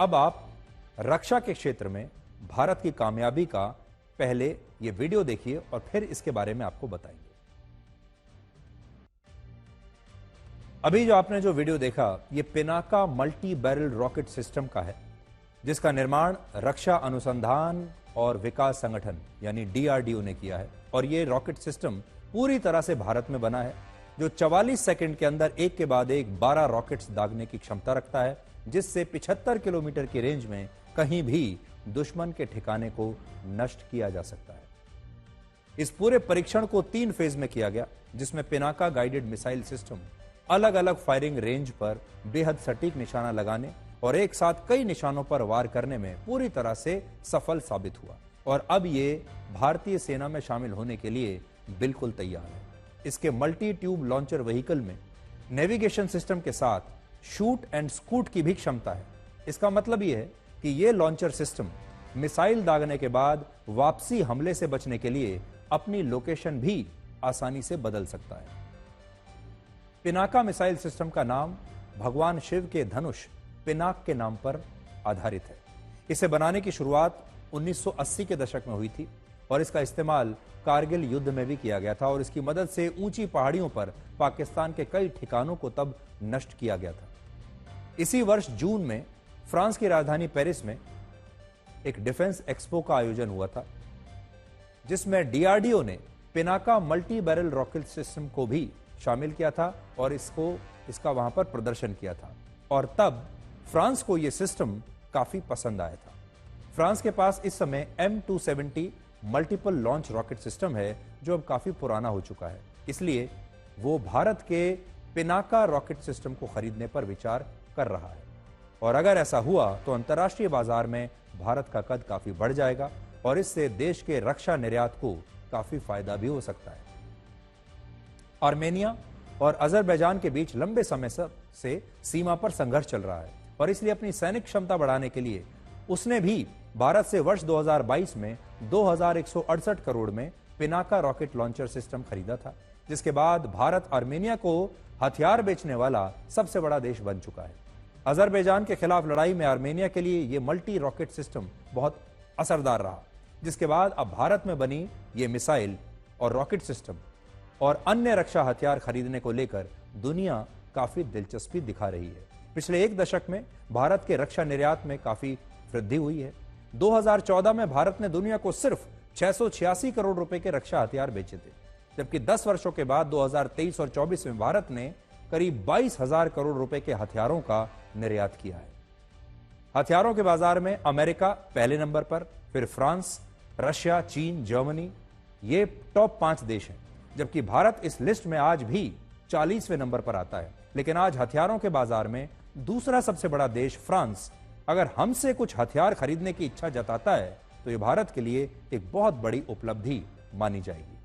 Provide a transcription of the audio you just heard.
अब आप रक्षा के क्षेत्र में भारत की कामयाबी का पहले ये वीडियो देखिए और फिर इसके बारे में आपको बताएंगे। अभी जो आपने जो वीडियो देखा, ये Pinaka multi barrel rocket system का है, जिसका निर्माण रक्षा अनुसंधान और विकास संगठन यानी डीआरडीओ ने किया है। और ये रॉकेट सिस्टम पूरी तरह से भारत में बना है, जो 44 सेकंड के अंदर एक के बाद एक 12 रॉकेट्स दागने की क्षमता रखता है, जिससे 75 किलोमीटर की रेंज में कहीं भी दुश्मन के ठिकाने को नष्ट किया जा सकता है। इस पूरे परीक्षण को 3 फेज में किया गया, जिसमें पिनाका गाइडेड मिसाइल सिस्टम अलग अलग फायरिंग रेंज पर बेहद सटीक निशाना लगाने और एक साथ कई निशानों पर वार करने में पूरी तरह से सफल साबित हुआ और अब ये भारतीय सेना में शामिल होने के लिए बिल्कुल तैयार है। इसके मल्टी ट्यूब लॉन्चर व्हीकल में नेविगेशन सिस्टम के साथ शूट एंड स्कूट की भी क्षमता है। इसका मतलब यह है कि यह लॉन्चर सिस्टम मिसाइल दागने के बाद वापसी हमले से बचने के लिए अपनी लोकेशन भी आसानी से बदल सकता है। पिनाका मिसाइल सिस्टम का नाम भगवान शिव के धनुष पिनाक के नाम पर आधारित है। इसे बनाने की शुरुआत 1980 के दशक में हुई थी और इसका इस्तेमाल कारगिल युद्ध में भी किया गया था और इसकी मदद से ऊंची पहाड़ियों पर पाकिस्तान के कई ठिकानों को तब नष्ट किया गया था। इसी वर्ष जून में फ्रांस की राजधानी पेरिस में एक डिफेंस एक्सपो का आयोजन हुआ था, जिसमें डीआरडीओ ने Pinaka multi barrel rocket system को भी शामिल किया था और इसका वहां पर प्रदर्शन किया था। और तब फ्रांस को यह सिस्टम काफी पसंद आया था। फ्रांस के पास इस समय M270 multiple launch rocket system है, जो अब काफी पुराना हो चुका है। इसलिए वो भारत के पिनाका रॉकेट सिस्टम को खरीदने पर विचार कर रहा है। और अगर ऐसा हुआ तो अंतर्राष्ट्रीय बाजार में भारत का कद काफी बढ़ जाएगा और इससे देश के रक्षा निर्यात को काफी फायदा भी हो सकता है। आर्मेनिया और अजरबैजान के बीच लंबे समय से सीमा पर संघर्ष चल रहा है और इसलिए अपनी सैनिक क्षमता बढ़ाने के लिए उसने भी भारत से वर्ष 2022 में 2168 करोड़ में पिनाका रॉकेट लॉन्चर सिस्टम खरीदा था, जिसके बाद भारत आर्मेनिया को हथियार बेचने वाला सबसे बड़ा देश बन चुका है। अजरबैजान के खिलाफ लड़ाई में आर्मेनिया के लिए यह मल्टी रॉकेट सिस्टम बहुत असरदार रहा, जिसके बाद अब भारत में बनी ये मिसाइल और रॉकेट सिस्टम और अन्य रक्षा हथियार खरीदने को लेकर दुनिया काफी दिलचस्पी दिखा रही है। पिछले एक दशक में भारत के रक्षा निर्यात में काफी वृद्धि हुई है। 2014 में भारत ने दुनिया को सिर्फ 686 करोड़ रुपए के रक्षा हथियार बेचे थे, जबकि 10 वर्षों के बाद 2023 और 24 में भारत ने करीब 22,000 करोड़ रुपए के हथियारों का निर्यात किया है। हथियारों के बाजार में अमेरिका पहले नंबर पर, फिर फ्रांस, रशिया, चीन, जर्मनी, ये टॉप 5 देश हैं, जबकि भारत इस लिस्ट में आज भी 40वें नंबर पर आता है। लेकिन आज हथियारों के बाजार में दूसरा सबसे बड़ा देश फ्रांस अगर हमसे कुछ हथियार खरीदने की इच्छा जताता है तो यह भारत के लिए एक बहुत बड़ी उपलब्धि मानी जाएगी।